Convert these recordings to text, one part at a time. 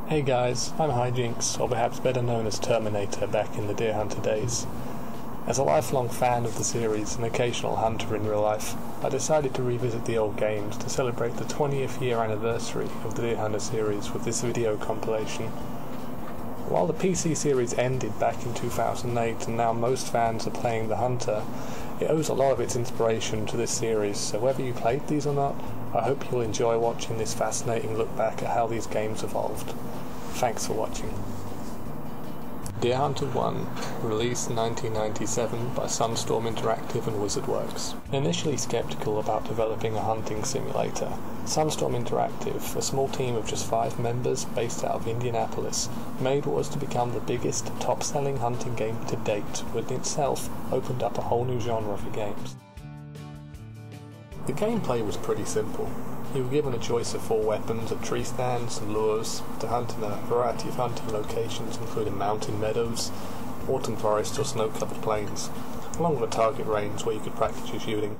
Hey guys, I'm Hijinks, or perhaps better known as Terminator back in the Deer Hunter days. As a lifelong fan of the series and occasional hunter in real life, I decided to revisit the old games to celebrate the 20th year anniversary of the Deer Hunter series with this video compilation. While the PC series ended back in 2008 and now most fans are playing the Hunter, it owes a lot of its inspiration to this series, so whether you played these or not, I hope you'll enjoy watching this fascinating look back at how these games evolved. Thanks for watching. Deer Hunter 1, released in 1997 by Sunstorm Interactive and Wizardworks. Initially skeptical about developing a hunting simulator, Sunstorm Interactive, a small team of just 5 members based out of Indianapolis, made what was to become the biggest, top-selling hunting game to date, which in itself opened up a whole new genre for games. The gameplay was pretty simple. You were given a choice of 4 weapons, a tree stands and lures, to hunt in a variety of hunting locations including mountain meadows, autumn forests or snow-covered plains, along with a target range where you could practice your shooting.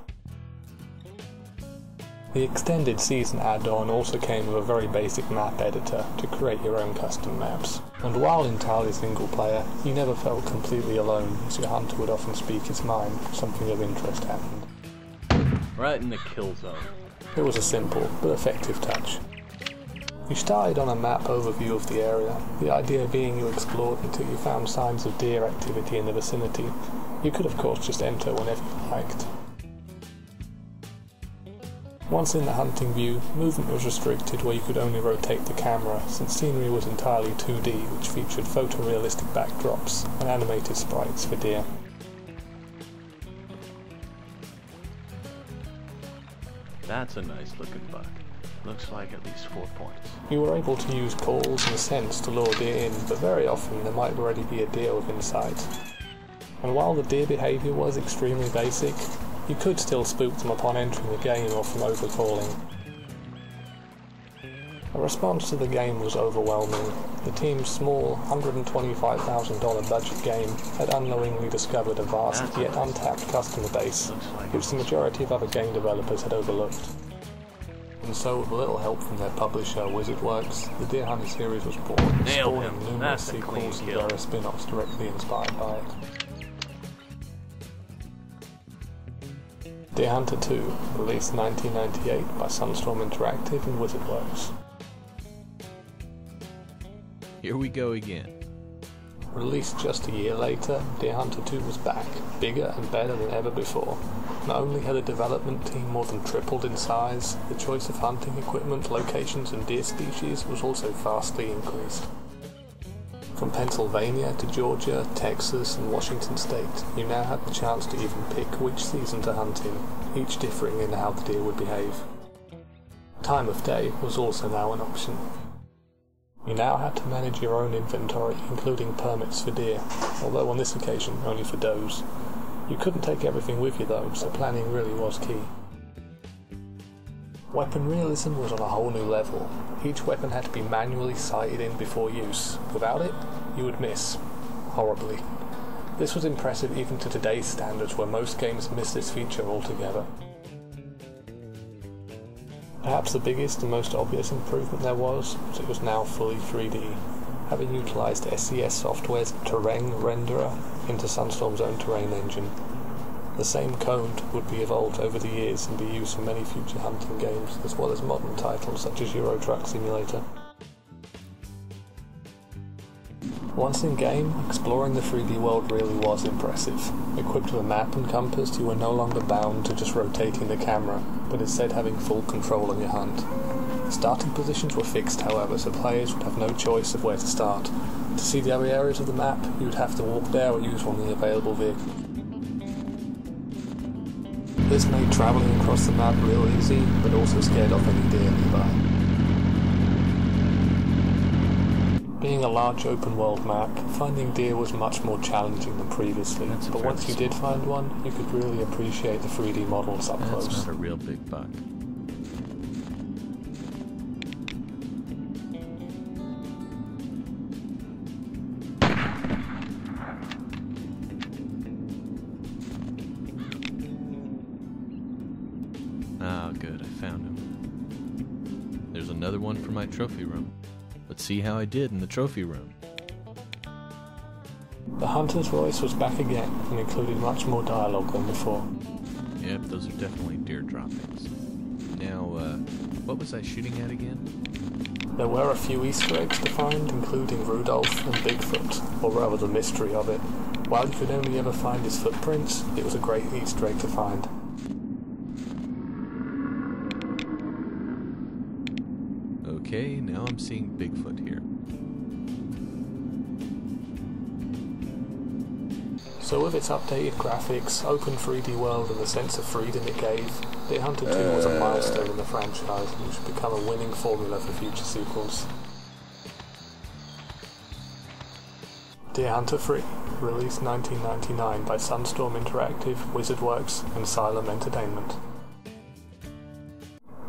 The extended season add-on also came with a very basic map editor to create your own custom maps. And while entirely single player, you never felt completely alone, as your hunter would often speak his mind if something of interest happened. Right in the kill zone. It was a simple but effective touch. You started on a map overview of the area, the idea being you explored until you found signs of deer activity in the vicinity. You could of course just enter whenever you liked. Once in the hunting view, movement was restricted where you could only rotate the camera, since scenery was entirely 2D, which featured photorealistic backdrops and animated sprites for deer. That's a nice looking buck. Looks like at least 4 points. You were able to use calls and scents to lure deer in, but very often there might already be a deer within sight. And while the deer behaviour was extremely basic, you could still spook them upon entering the game or from overcalling. The response to the game was overwhelming. The team's small $125,000 budget game had unknowingly discovered a vast yet untapped customer base, which the majority of other game developers had overlooked. And so, with a little help from their publisher, Wizardworks, the Deer Hunter series was born, spawning numerous sequels and various spin-offs directly inspired by it. Deer Hunter 2, released in 1998 by Sunstorm Interactive and Wizardworks. Here we go again. Released just a year later, Deer Hunter 2 was back, bigger and better than ever before. Not only had the development team more than tripled in size, the choice of hunting equipment, locations and deer species was also vastly increased. From Pennsylvania to Georgia, Texas and Washington State, you now had the chance to even pick which season to hunt in, each differing in how the deer would behave. Time of day was also now an option. You now had to manage your own inventory, including permits for deer, although on this occasion only for does. You couldn't take everything with you though, so planning really was key. Weapon realism was on a whole new level. Each weapon had to be manually sighted in before use. Without it, you would miss. Horribly. This was impressive even to today's standards, where most games miss this feature altogether. Perhaps the biggest and most obvious improvement there was it was now fully 3D, having utilised SES Software's Terrain Renderer into Sunstorm's own terrain engine. The same code would be evolved over the years and be used for many future hunting games, as well as modern titles such as Euro Truck Simulator. Once in game, exploring the 3D world really was impressive. Equipped with a map and compass, you were no longer bound to just rotating the camera, but instead having full control on your hunt. Starting positions were fixed, however, so players would have no choice of where to start. To see the other areas of the map, you would have to walk there or use one of the available vehicles. This made travelling across the map real easy, but also scared off any deer nearby. Being a large open world map, finding deer was much more challenging than previously, but once you did find one, you could really appreciate the 3D models up close. That's not a real big buck. Ah, good, I found him. There's another one for my trophy room. Let's see how I did in the trophy room. The hunter's voice was back again and included much more dialogue than before. Yep, those are definitely deer droppings. Now, what was I shooting at again? There were a few Easter eggs to find, including Rudolph and Bigfoot, or rather the mystery of it. While you could only ever find his footprints, it was a great Easter egg to find. Okay, now I'm seeing Bigfoot here. So with its updated graphics, open 3D world and the sense of freedom it gave, Deer Hunter 2 was a milestone in the franchise and should become a winning formula for future sequels. Deer Hunter 3, released 1999 by Sunstorm Interactive, Wizardworks and Sylum Entertainment.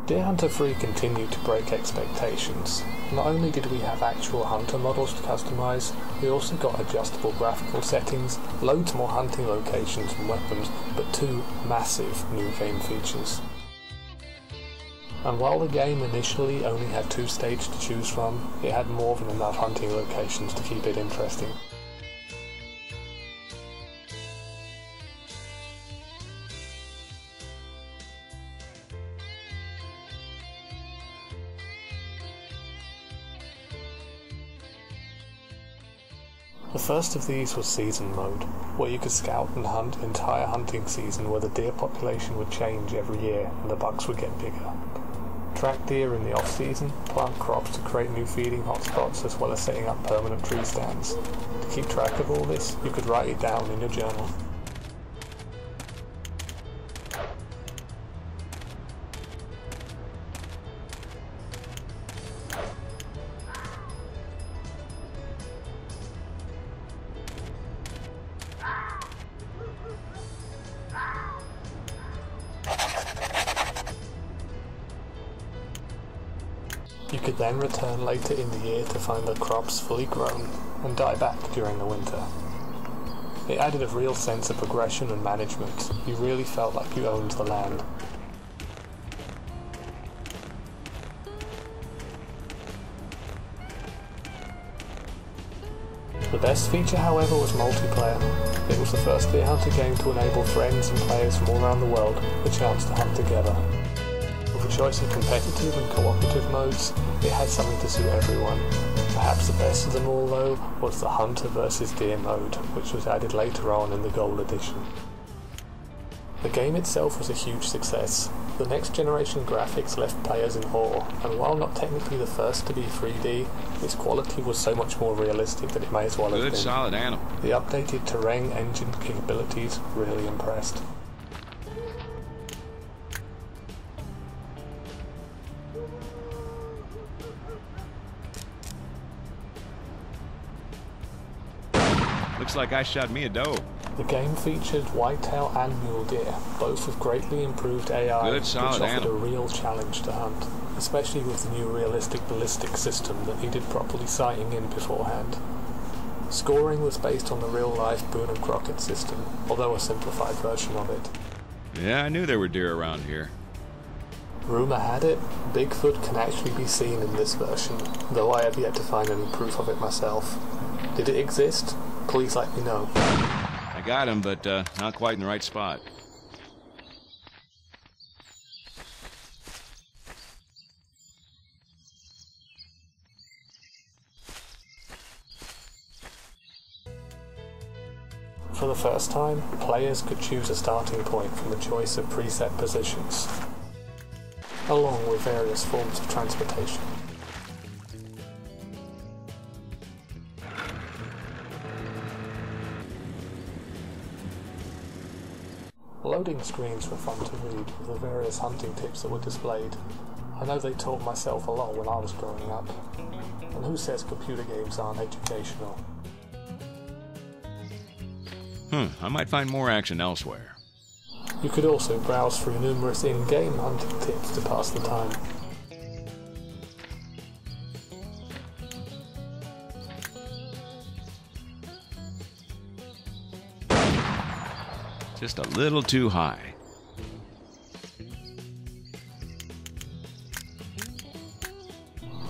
Deer Hunter 3 continued to break expectations. Not only did we have actual hunter models to customize, we also got adjustable graphical settings, loads more hunting locations and weapons, but 2 massive new game features. And while the game initially only had 2 stages to choose from, it had more than enough hunting locations to keep it interesting. The first of these was Season Mode, where you could scout and hunt an entire hunting season where the deer population would change every year and the bucks would get bigger. Track deer in the off-season, plant crops to create new feeding hotspots as well as setting up permanent tree stands. To keep track of all this, you could write it down in your journal. You could then return later in the year to find the crops fully grown and die back during the winter. It added a real sense of progression and management. You really felt like you owned the land. The best feature, however, was multiplayer. It was the first Deer Hunter game to enable friends and players from all around the world the chance to hunt together. With a choice of competitive and cooperative modes, it had something to suit everyone. Perhaps the best of them all, though, was the Hunter vs Deer mode, which was added later on in the Gold Edition. The game itself was a huge success. The next generation graphics left players in awe, and while not technically the first to be 3D, its quality was so much more realistic that it may as well have been. Good, solid animal. The updated terrain engine capabilities really impressed. Looks like I shot me a doe. The game featured whitetail and mule deer, both with greatly improved AI, Good, solid which offered animal. a real challenge to hunt, especially with the new realistic ballistic system that needed properly sighting in beforehand. Scoring was based on the real-life Boone and Crockett system, although a simplified version of it. Yeah, I knew there were deer around here. Rumour had it, Bigfoot can actually be seen in this version, though I have yet to find any proof of it myself. Did it exist? Please let me know. I got him, but not quite in the right spot. For the first time, players could choose a starting point from a choice of preset positions, along with various forms of transportation. Loading screens were fun to read with the various hunting tips that were displayed. I know they taught myself a lot when I was growing up. And who says computer games aren't educational? I might find more action elsewhere. You could also browse through numerous in-game hunting tips to pass the time. Just a little too high.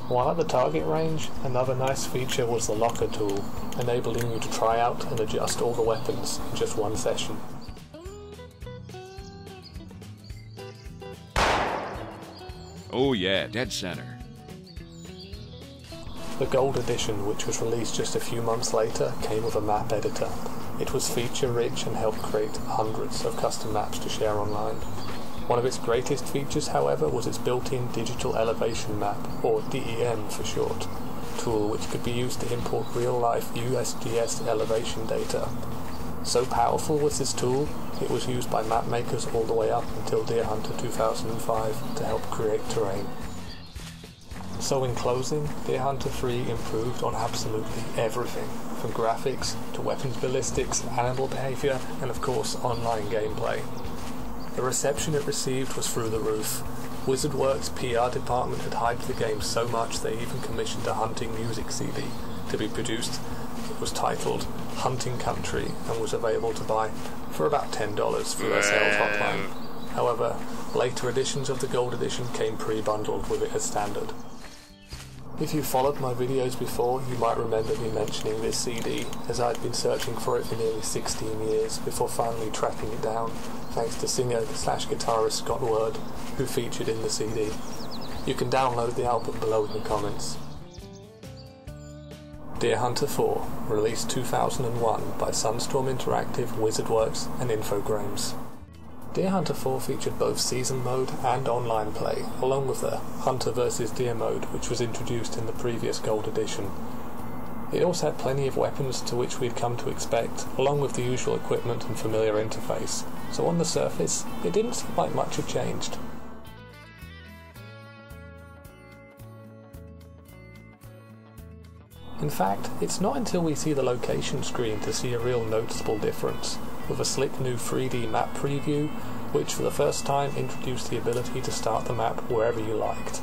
While at the target range, another nice feature was the locker tool, enabling you to try out and adjust all the weapons in just one session. Oh yeah, dead center. The Gold Edition, which was released just a few months later, came with a map editor. It was feature-rich and helped create hundreds of custom maps to share online. One of its greatest features, however, was its built-in Digital Elevation Map, or DEM for short, tool which could be used to import real-life USGS elevation data. So powerful was this tool, it was used by map makers all the way up until Deer Hunter 2005 to help create terrain. So in closing, Deer Hunter 3 improved on absolutely everything, from graphics to weapons ballistics, animal behaviour, and of course online gameplay. The reception it received was through the roof. Wizardworks' PR department had hyped the game so much they even commissioned a hunting music CD to be produced. It was titled Hunting Country and was available to buy for about $10 through their sales hotline. However, later editions of the Gold Edition came pre-bundled with it as standard. If you followed my videos before, you might remember me mentioning this CD, as I'd been searching for it for nearly 16 years before finally tracking it down, thanks to singer/guitarist Scott Word, who featured in the CD. You can download the album below in the comments. Deer Hunter 4, released 2001 by Sunstorm Interactive, Wizardworks and Infogrames. Deer Hunter 4 featured both season mode and online play, along with the Hunter vs Deer mode, which was introduced in the previous Gold Edition. It also had plenty of weapons to which we'd come to expect, along with the usual equipment and familiar interface, so on the surface, it didn't seem like much had changed. In fact, it's not until we see the location screen to see a real noticeable difference, with a slick new 3D map preview, which for the first time introduced the ability to start the map wherever you liked.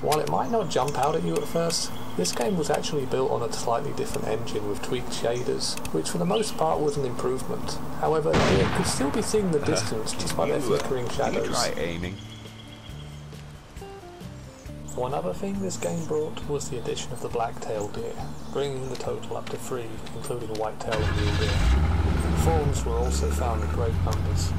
While it might not jump out at you at first, this game was actually built on a slightly different engine with tweaked shaders, which for the most part was an improvement. However, you could still be seeing the distance just by their flickering shadows. You try aiming. One other thing this game brought was the addition of the black-tailed deer, bringing the total up to 3, including white-tail and mule deer. Fawns were also found in great numbers.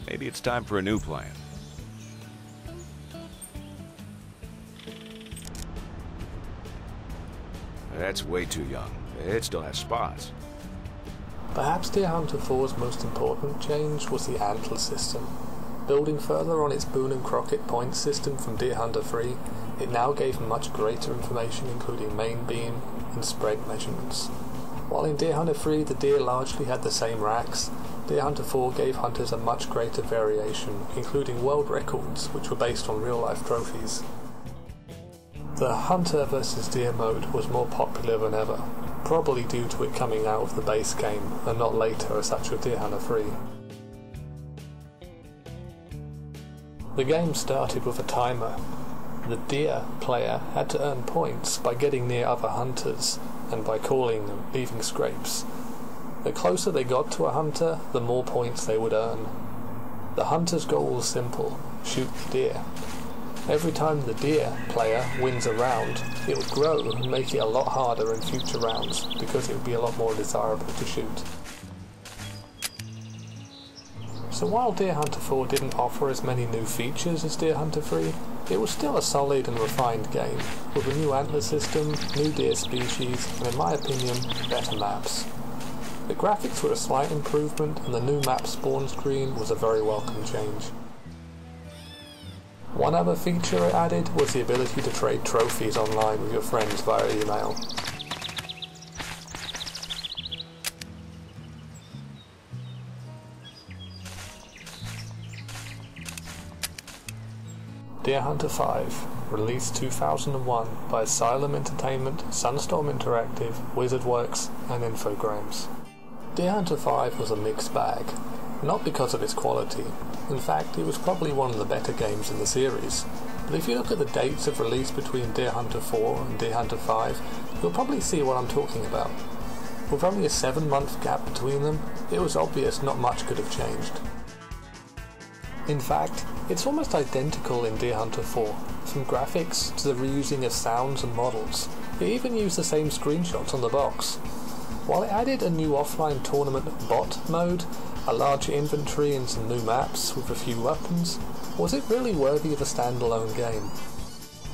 Maybe it's time for a new plan. That's way too young. It still has spots. Perhaps Deer Hunter 4's most important change was the antler system. Building further on its Boone and Crockett point system from Deer Hunter 3, it now gave much greater information, including main beam and spread measurements. While in Deer Hunter 3 the deer largely had the same racks, Deer Hunter 4 gave hunters a much greater variation, including world records which were based on real-life trophies. The Hunter vs Deer mode was more popular than ever, probably due to it coming out of the base game and not later as such with Deer Hunter 3. The game started with a timer. The deer player had to earn points by getting near other hunters and by calling and leaving scrapes. The closer they got to a hunter, the more points they would earn. The hunter's goal was simple: shoot the deer. Every time the deer player wins a round, it would grow and make it a lot harder in future rounds, because it would be a lot more desirable to shoot. So while Deer Hunter 4 didn't offer as many new features as Deer Hunter 3, it was still a solid and refined game, with a new antler system, new deer species, and in my opinion, better maps. The graphics were a slight improvement, and the new map spawn screen was a very welcome change. One other feature it added was the ability to trade trophies online with your friends via email. Deer Hunter 5, released 2001 by Sylum Entertainment, Sunstorm Interactive, Wizardworks, and Infogrames. Deer Hunter 5 was a mixed bag, not because of its quality. In fact, it was probably one of the better games in the series. But if you look at the dates of release between Deer Hunter 4 and Deer Hunter 5, you'll probably see what I'm talking about. With only a 7-month gap between them, it was obvious not much could have changed. In fact, it's almost identical in Deer Hunter 4, from graphics to the reusing of sounds and models. It even used the same screenshots on the box. While it added a new offline tournament bot mode, a larger inventory and some new maps with a few weapons, was it really worthy of a standalone game?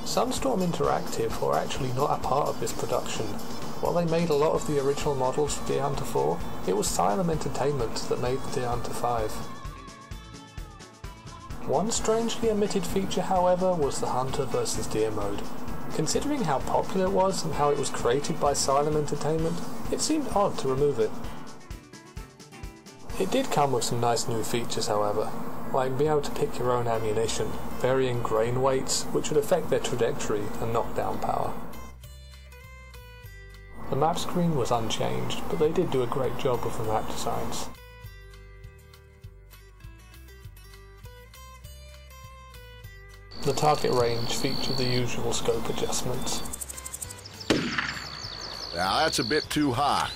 Sunstorm Interactive were actually not a part of this production. While they made a lot of the original models for Deer Hunter 4, it was Sylum Entertainment that made Deer Hunter 5. One strangely omitted feature, however, was the Hunter vs Deer mode. Considering how popular it was and how it was created by Sylum Entertainment, it seemed odd to remove it. It did come with some nice new features, however, like being able to pick your own ammunition, varying grain weights which would affect their trajectory and knockdown power. The map screen was unchanged, but they did do a great job with the map designs. The target range featured the usual scope adjustments. Now that's a bit too high.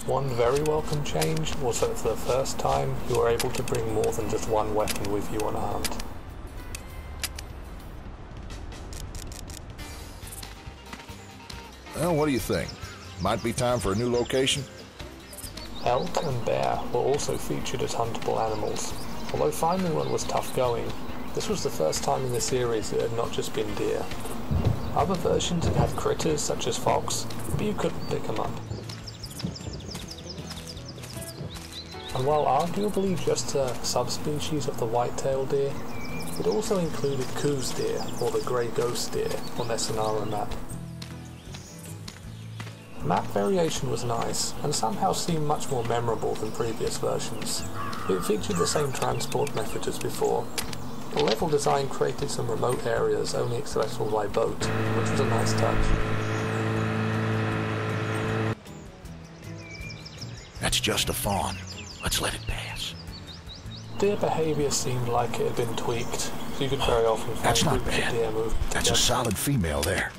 One very welcome change was that for the first time you were able to bring more than just one weapon with you on a hunt. Well, what do you think? Might be time for a new location? Elk and bear were also featured as huntable animals. Although finding one was tough going, this was the first time in the series it had not just been deer. Other versions had had critters such as fox, but you couldn't pick them up. And while arguably just a subspecies of the white-tailed deer, it also included Coues deer, or the grey ghost deer, on their Sonara map. Map variation was nice, and somehow seemed much more memorable than previous versions. It featured the same transport method as before. The level design created some remote areas only accessible by boat, which was a nice touch. That's just a fawn. Let's let it pass. Deer behaviour seemed like it had been tweaked, so you could very often find That's not groups of bad. deer moving That's a together. solid female there.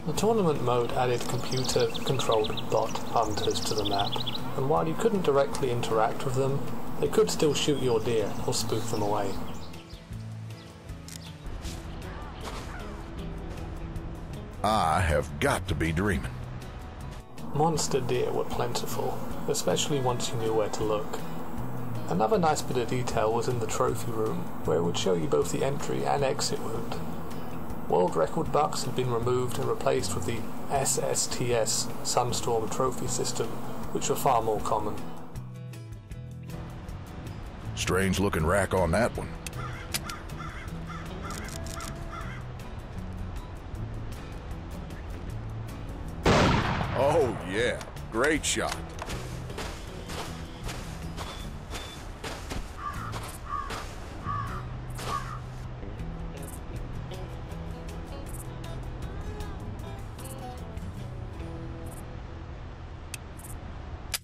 The tournament mode added computer-controlled bot hunters to the map, and while you couldn't directly interact with them, they could still shoot your deer or spook them away. I have got to be dreaming. Monster deer were plentiful, especially once you knew where to look. Another nice bit of detail was in the trophy room, where it would show you both the entry and exit wound. World record bucks had been removed and replaced with the SSTS Sunstorm trophy system, which were far more common. Strange looking rack on that one. Oh yeah, great shot.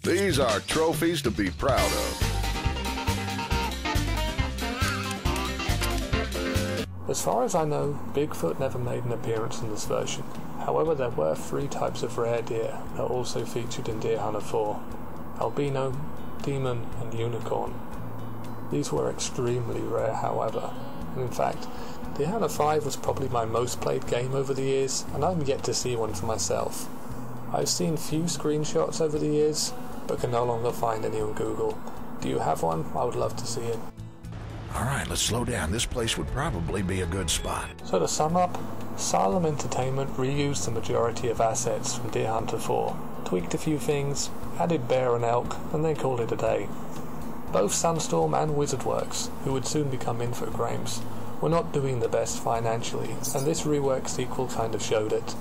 These are trophies to be proud of. As far as I know, Bigfoot never made an appearance in this version. However, there were 3 types of rare deer that are also featured in Deer Hunter 4: albino, demon, and unicorn. These were extremely rare, however, and in fact, Deer Hunter 5 was probably my most played game over the years, and I'm yet to see one for myself. I've seen few screenshots over the years, but can no longer find any on Google. Do you have one? I would love to see it. Alright, let's slow down. This place would probably be a good spot. So to sum up, Sylum Entertainment reused the majority of assets from Deer Hunter 4, tweaked a few things, added bear and elk, and then called it a day. Both Sunstorm and Wizardworks, who would soon become Infogrames, were not doing the best financially, and this rework sequel kind of showed it,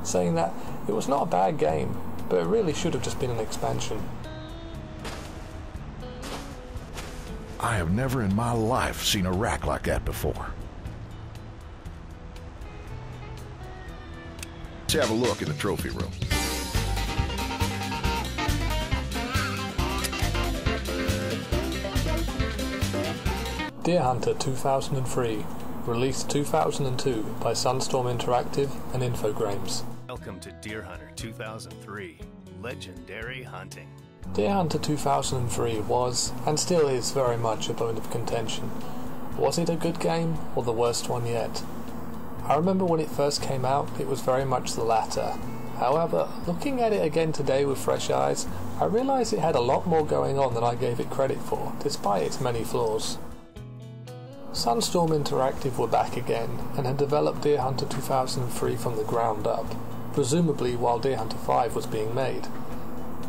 saying that it was not a bad game, but it really should have just been an expansion. I have never in my life seen a rack like that before. Let's have a look in the trophy room. Deer Hunter 2003, released 2002 by Sunstorm Interactive and Infogrames. Welcome to Deer Hunter 2003, Legendary Hunting. Deer Hunter 2003 was, and still is, very much a bone of contention. Was it a good game, or the worst one yet? I remember when it first came out, it was very much the latter. However, looking at it again today with fresh eyes, I realise it had a lot more going on than I gave it credit for, despite its many flaws. Sunstorm Interactive were back again, and had developed Deer Hunter 2003 from the ground up, presumably while Deer Hunter 5 was being made.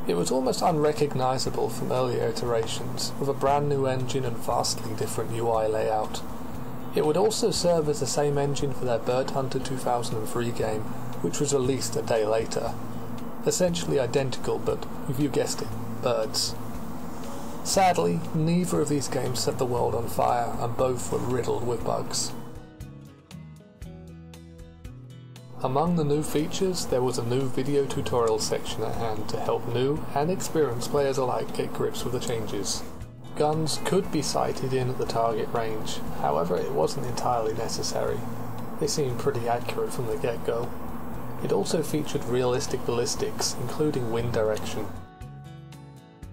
It was almost unrecognisable from earlier iterations, with a brand new engine and vastly different UI layout. It would also serve as the same engine for their Bird Hunter 2003 game, which was released a day later. Essentially identical, but, if you guessed it, birds. Sadly, neither of these games set the world on fire, and both were riddled with bugs. Among the new features, there was a new video tutorial section at hand to help new and experienced players alike get grips with the changes. Guns could be sighted in at the target range, however it wasn't entirely necessary. They seemed pretty accurate from the get-go. It also featured realistic ballistics, including wind direction.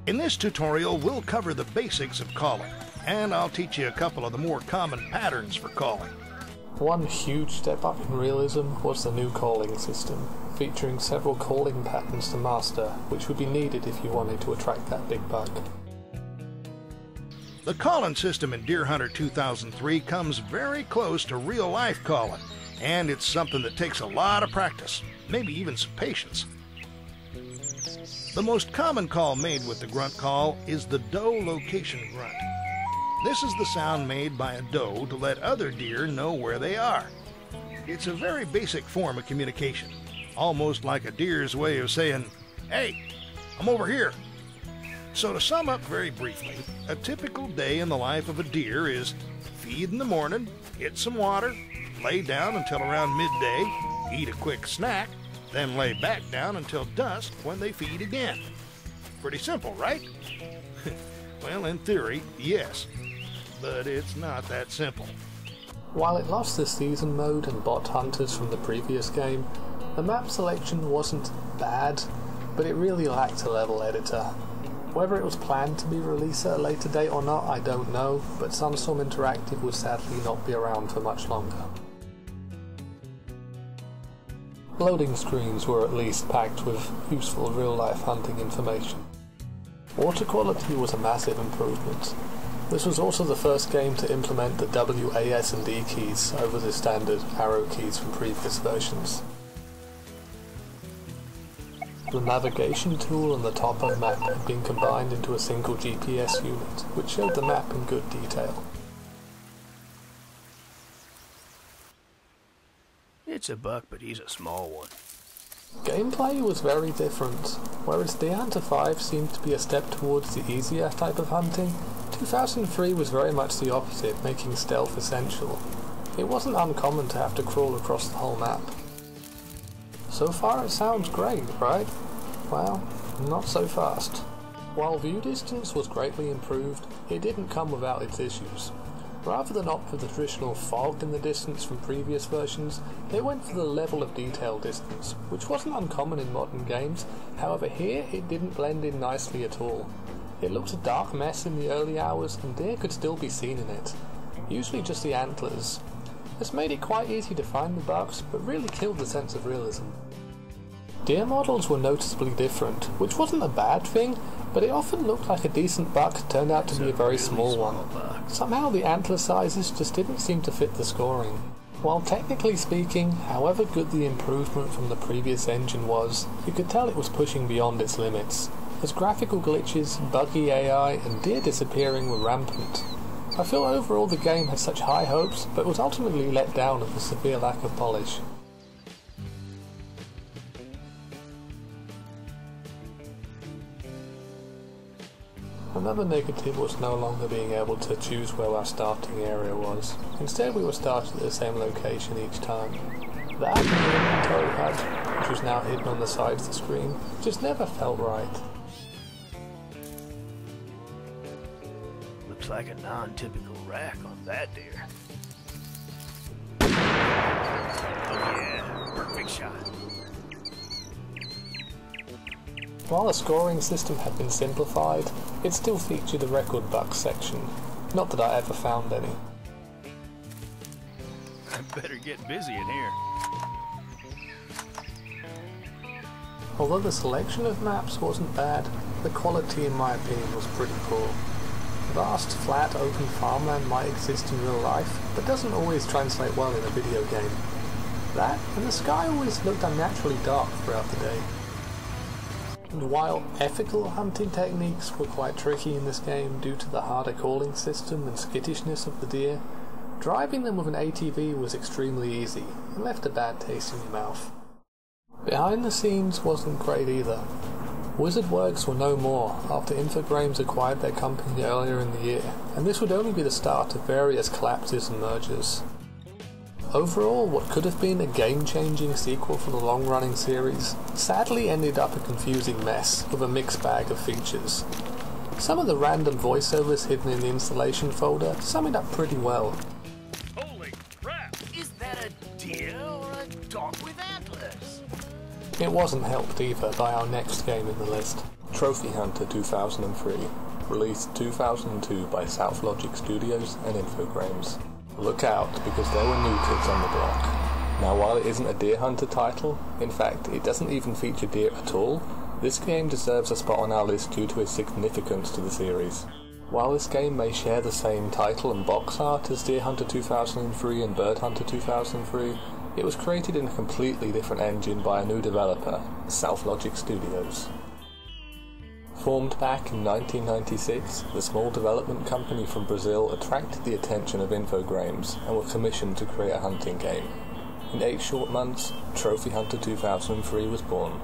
In this tutorial, we'll cover the basics of calling, and I'll teach you a couple of the more common patterns for calling. One huge step up in realism was the new calling system, featuring several calling patterns to master, which would be needed if you wanted to attract that big buck. The calling system in Deer Hunter 2003 comes very close to real-life calling, and it's something that takes a lot of practice, maybe even some patience. The most common call made with the grunt call is the doe location grunt. This is the sound made by a doe to let other deer know where they are. It's a very basic form of communication, almost like a deer's way of saying, "Hey, I'm over here." So to sum up very briefly, a typical day in the life of a deer is feed in the morning, get some water, lay down until around midday, eat a quick snack, then lay back down until dusk when they feed again. Pretty simple, right? Well, in theory, yes, but it's not that simple. While it lost the season mode and bot hunters from the previous game, the map selection wasn't bad, but it really lacked a level editor. Whether it was planned to be released at a later date or not, I don't know, but Sunstorm Interactive would sadly not be around for much longer. Loading screens were at least packed with useful real-life hunting information. Water quality was a massive improvement. This was also the first game to implement the W, A, S and D keys over the standard arrow keys from previous versions. The navigation tool on the top of the map had been combined into a single GPS unit, which showed the map in good detail. It's a buck, but he's a small one. Gameplay was very different. Whereas Deer Hunter 5 seemed to be a step towards the easier type of hunting, 2003 was very much the opposite, making stealth essential. It wasn't uncommon to have to crawl across the whole map. So far it sounds great, right? Well, not so fast. While view distance was greatly improved, it didn't come without its issues. Rather than opt for the traditional fog in the distance from previous versions, they went for the level of detail distance, which wasn't uncommon in modern games. However, here it didn't blend in nicely at all. It looked a dark mess in the early hours, and deer could still be seen in it, usually just the antlers. This made it quite easy to find the bucks, but really killed the sense of realism. Deer models were noticeably different, which wasn't a bad thing, but it often looked like a decent buck turned out to be a very small one. Somehow the antler sizes just didn't seem to fit the scoring. While technically speaking, however good the improvement from the previous engine was, you could tell it was pushing beyond its limits, as graphical glitches, buggy AI, and deer disappearing were rampant. I feel overall the game had such high hopes, but was ultimately let down at the severe lack of polish. Another negative was no longer being able to choose where our starting area was. Instead we were starting at the same location each time. That and the inventory HUD, which was now hidden on the side of the screen, just never felt right. Looks like a non-typical rack on that deer. Oh yeah, perfect shot. While the scoring system had been simplified, it still featured a record bucks section. Not that I ever found any. I better get busy in here. Although the selection of maps wasn't bad, the quality in my opinion was pretty poor. Vast, flat, open farmland might exist in real life, but doesn't always translate well in a video game. That, and the sky always looked unnaturally dark throughout the day. And while ethical hunting techniques were quite tricky in this game due to the harder calling system and skittishness of the deer, driving them with an ATV was extremely easy and left a bad taste in your mouth. Behind the scenes wasn't great either. Wizardworks were no more after Infogrames acquired their company earlier in the year, and this would only be the start of various collapses and mergers. Overall, what could have been a game-changing sequel for the long-running series sadly ended up a confusing mess with a mixed bag of features. Some of the random voiceovers hidden in the installation folder sum it up pretty well. Holy crap! Is that a deer or a dog with antlers? It wasn't helped either by our next game in the list, Trophy Hunter 2003, released 2002 by SouthLogic Studios and Infogrames. Look out, because there were new kids on the block. Now while it isn't a deer hunter title, in fact it doesn't even feature deer at all, this game deserves a spot on our list due to its significance to the series. While this game may share the same title and box art as Deer Hunter 2003 and Bird Hunter 2003, it was created in a completely different engine by a new developer, SouthLogic Studios. Formed back in 1996, the small development company from Brazil attracted the attention of Infogrames and were commissioned to create a hunting game. In 8 short months, Trophy Hunter 2003 was born.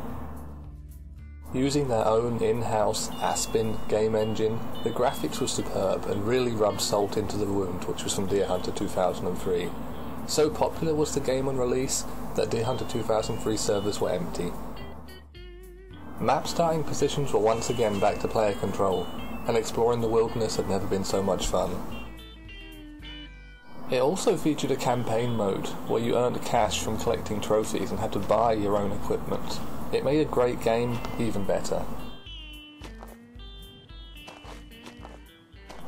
Using their own in-house Aspen game engine, the graphics were superb and really rubbed salt into the wound which was from Deer Hunter 2003. So popular was the game on release that Deer Hunter 2003 servers were empty. Map starting positions were once again back to player control, and exploring the wilderness had never been so much fun. It also featured a campaign mode, where you earned cash from collecting trophies and had to buy your own equipment. It made a great game even better.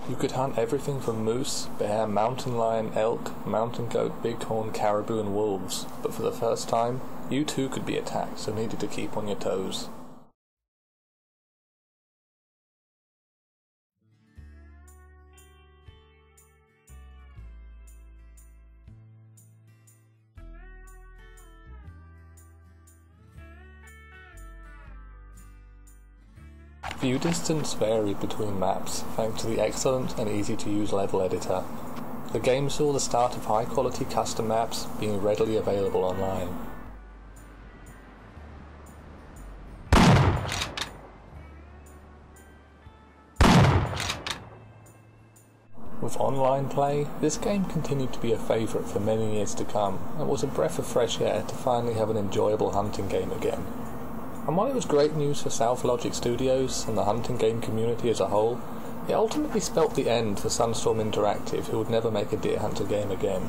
You could hunt everything from moose, bear, mountain lion, elk, mountain goat, bighorn, caribou and wolves, but for the first time, you too could be attacked, so needed to keep on your toes. View distance varied between maps thanks to the excellent and easy to use level editor. The game saw the start of high quality custom maps being readily available online. With online play, this game continued to be a favourite for many years to come, and was a breath of fresh air to finally have an enjoyable hunting game again. And while it was great news for SouthLogic Studios and the hunting game community as a whole, it ultimately spelt the end for Sunstorm Interactive, who would never make a Deer Hunter game again.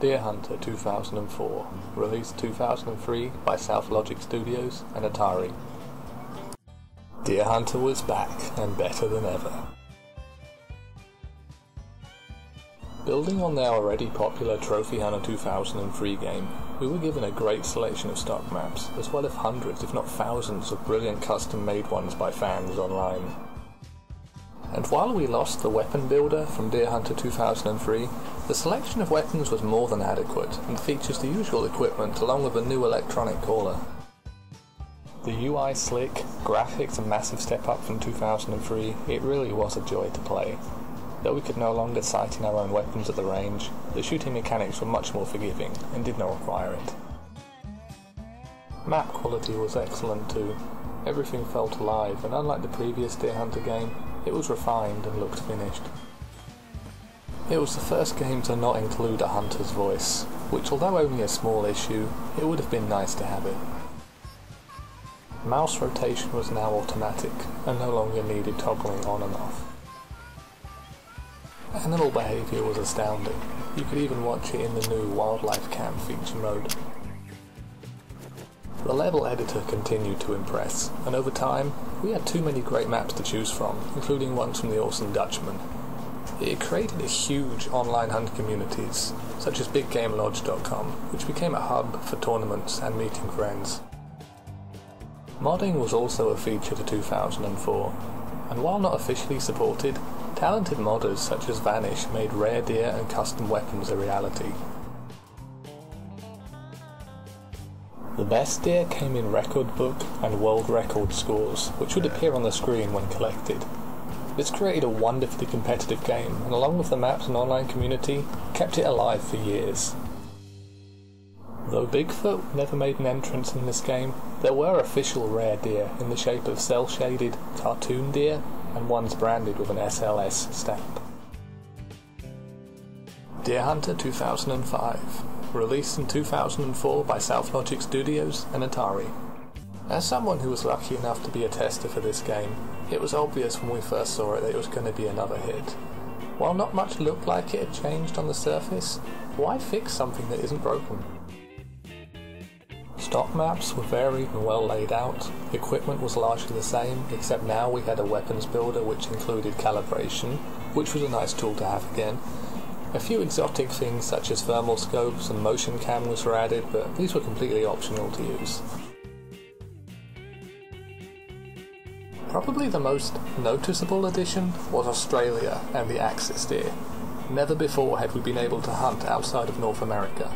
Deer Hunter 2004, released 2003 by SouthLogic Studios and Atari. Deer Hunter was back, and better than ever. Building on their already popular Trophy Hunter 2003 game, we were given a great selection of stock maps, as well as hundreds if not thousands of brilliant custom-made ones by fans online. And while we lost the weapon builder from Deer Hunter 2003, the selection of weapons was more than adequate, and features the usual equipment along with a new electronic caller. The UI slick, graphics a massive step up from 2003, it really was a joy to play. Though we could no longer sight in our own weapons at the range, the shooting mechanics were much more forgiving and did not require it. Map quality was excellent too. Everything felt alive, and unlike the previous Deer Hunter game, it was refined and looked finished. It was the first game to not include a hunter's voice, which, although only a small issue, it would have been nice to have it. Mouse rotation was now automatic, and no longer needed toggling on and off. Animal behaviour was astounding. You could even watch it in the new Wildlife Cam feature mode. The level editor continued to impress, and over time, we had too many great maps to choose from, including ones from the awesome Dutchman. It created a huge online hunt communities, such as BigGameLodge.com, which became a hub for tournaments and meeting friends. Modding was also a feature to 2004, and while not officially supported, talented modders such as Vanish made rare deer and custom weapons a reality. The best deer came in record book and world record scores, which would appear on the screen when collected. This created a wonderfully competitive game, and along with the maps and online community, kept it alive for years. Though Bigfoot never made an entrance in this game, there were official rare deer in the shape of cel-shaded cartoon deer, and ones branded with an SLS stamp. Deer Hunter 2005, released in 2004 by SouthLogic Studios and Atari. As someone who was lucky enough to be a tester for this game, it was obvious when we first saw it that it was going to be another hit. While not much looked like it had changed on the surface, why fix something that isn't broken? Stock maps were varied and well laid out, equipment was largely the same, except now we had a weapons builder which included calibration, which was a nice tool to have again. A few exotic things such as thermal scopes and motion cameras were added, but these were completely optional to use. Probably the most noticeable addition was Australia and the axis deer. Never before had we been able to hunt outside of North America.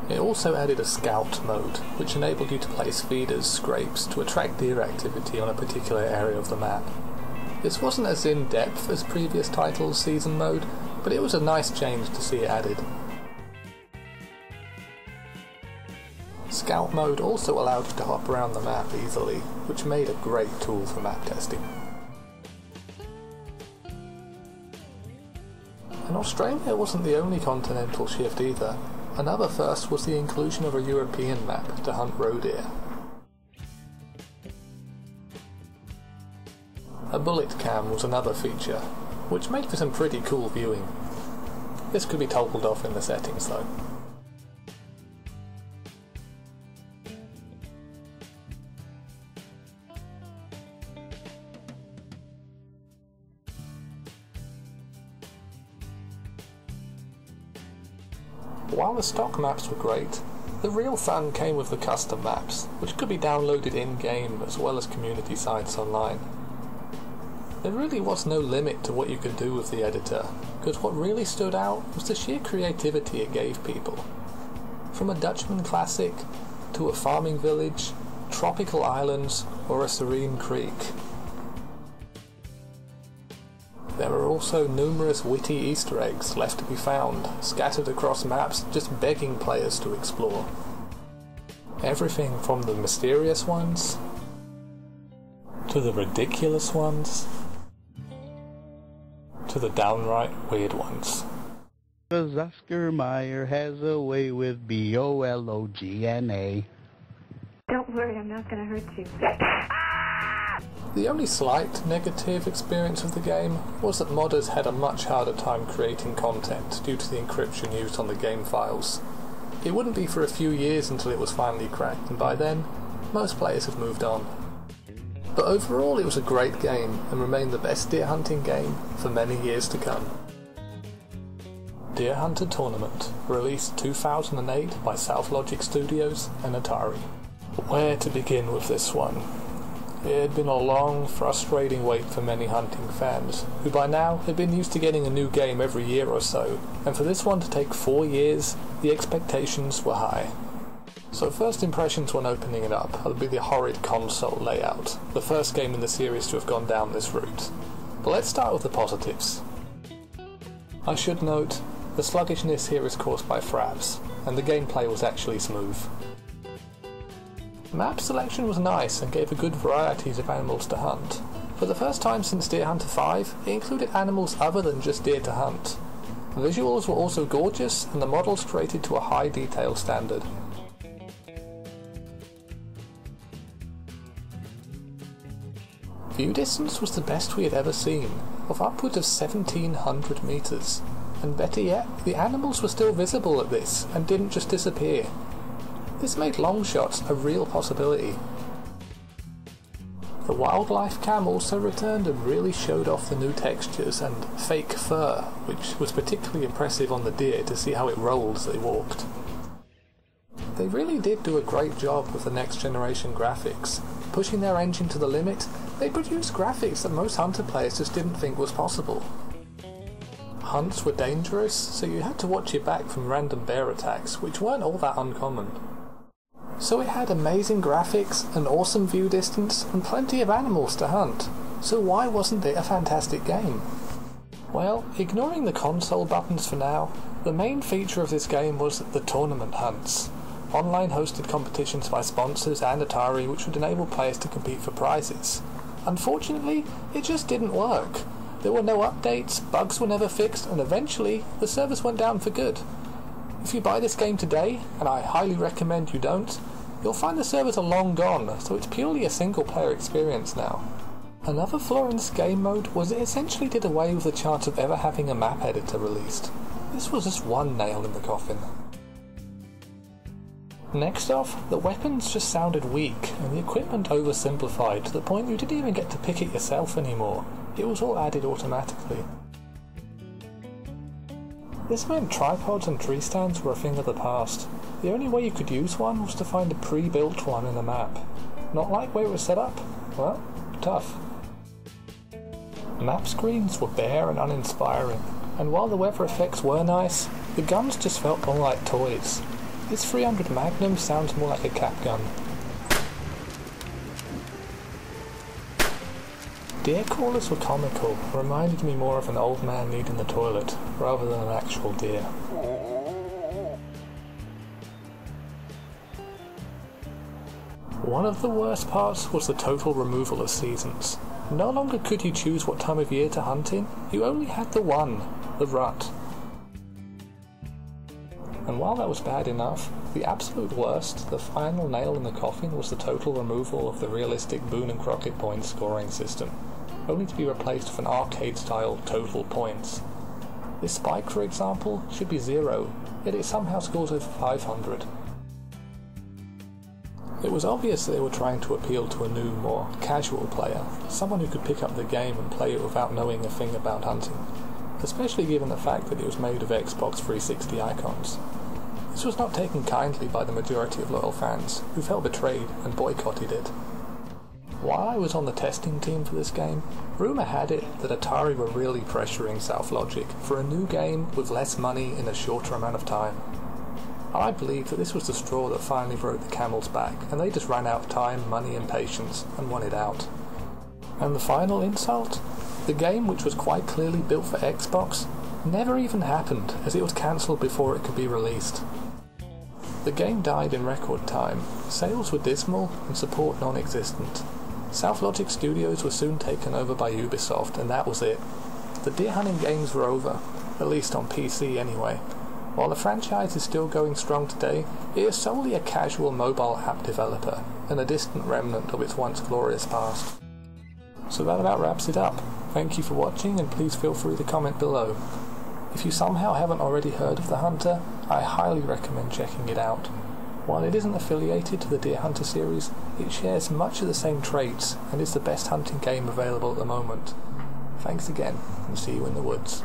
It also added a scout mode, which enabled you to place feeders, scrapes, to attract deer activity on a particular area of the map. This wasn't as in-depth as previous titles' season mode, but it was a nice change to see it added. Scout mode also allowed you to hop around the map easily, which made a great tool for map testing. And Australia wasn't the only continental shift either. Another first was the inclusion of a European map to hunt roe deer. A bullet cam was another feature, which made for some pretty cool viewing. This could be toggled off in the settings though. While the stock maps were great, the real fun came with the custom maps, which could be downloaded in-game as well as community sites online. There really was no limit to what you could do with the editor, because what really stood out was the sheer creativity it gave people. From a Dutchman classic, to a farming village, tropical islands, or a serene creek. There are also numerous witty Easter eggs left to be found, scattered across maps, just begging players to explore. Everything from the mysterious ones, to the ridiculous ones, to the downright weird ones. 'Cause Oscar Mayer has a way with BOLOGNA. Don't worry, I'm not gonna hurt you. The only slight negative experience of the game was that modders had a much harder time creating content due to the encryption used on the game files. It wouldn't be for a few years until it was finally cracked, and by then, most players had moved on. But overall it was a great game, and remained the best deer hunting game for many years to come. Deer Hunter Tournament, released 2008 by SouthLogic Studios and Atari. Where to begin with this one? It had been a long, frustrating wait for many hunting fans, who by now had been used to getting a new game every year or so, and for this one to take 4 years, the expectations were high. So first impressions when opening it up would be the horrid console layout, the first game in the series to have gone down this route. But let's start with the positives. I should note, the sluggishness here is caused by fraps, and the gameplay was actually smooth. Map selection was nice and gave a good variety of animals to hunt. For the first time since Deer Hunter 5, it included animals other than just deer to hunt. The visuals were also gorgeous, and the models created to a high detail standard. View distance was the best we had ever seen, of upwards of 1700 meters. And better yet, the animals were still visible at this, and didn't just disappear. This made long shots a real possibility. The wildlife cam also returned and really showed off the new textures and fake fur, which was particularly impressive on the deer to see how it rolled as they walked. They really did do a great job with the next generation graphics. Pushing their engine to the limit, they produced graphics that most hunter players just didn't think was possible. Hunts were dangerous, so you had to watch your back from random bear attacks, which weren't all that uncommon. So it had amazing graphics, an awesome view distance, and plenty of animals to hunt. So why wasn't it a fantastic game? Well, ignoring the console buttons for now, the main feature of this game was the tournament hunts. Online hosted competitions by sponsors and Atari which would enable players to compete for prizes. Unfortunately, it just didn't work. There were no updates, bugs were never fixed, and eventually the servers went down for good. If you buy this game today, and I highly recommend you don't, you'll find the servers are long gone, so it's purely a single player experience now. Another flaw in this game mode was it essentially did away with the chance of ever having a map editor released. This was just one nail in the coffin. Next off, the weapons just sounded weak, and the equipment oversimplified to the point you didn't even get to pick it yourself anymore. It was all added automatically. This meant tripods and tree stands were a thing of the past. The only way you could use one was to find a pre-built one in a map. Not like where it was set up? Well, tough. Map screens were bare and uninspiring, and while the weather effects were nice, the guns just felt more like toys. This 300 Magnum sounds more like a cap gun. Deer crawlers were comical, reminded me more of an old man needing the toilet, rather than an actual deer. One of the worst parts was the total removal of seasons. No longer could you choose what time of year to hunt in, you only had the one, the rut. And while that was bad enough, the absolute worst, the final nail in the coffin, was the total removal of the realistic Boone and Crockett points scoring system, only to be replaced with an arcade-style total points. This spike, for example, should be 0, yet it somehow scores over 500. It was obvious that they were trying to appeal to a new, more casual player, someone who could pick up the game and play it without knowing a thing about hunting, especially given the fact that it was made of Xbox 360 icons. This was not taken kindly by the majority of loyal fans, who felt betrayed and boycotted it. While I was on the testing team for this game, rumour had it that Atari were really pressuring SouthLogic for a new game with less money in a shorter amount of time. I believe that this was the straw that finally broke the camel's back, and they just ran out of time, money and patience, and wanted out. And the final insult? The game, which was quite clearly built for Xbox, never even happened, as it was cancelled before it could be released. The game died in record time, sales were dismal, and support non-existent. SouthLogic Studios was soon taken over by Ubisoft, and that was it. The deer hunting games were over, at least on PC anyway. While the franchise is still going strong today, it is solely a casual mobile app developer, and a distant remnant of its once glorious past. So that about wraps it up. Thank you for watching, and please feel free to comment below. If you somehow haven't already heard of The Hunter, I highly recommend checking it out. While it isn't affiliated to the Deer Hunter series, it shares much of the same traits and is the best hunting game available at the moment. Thanks again, and see you in the woods.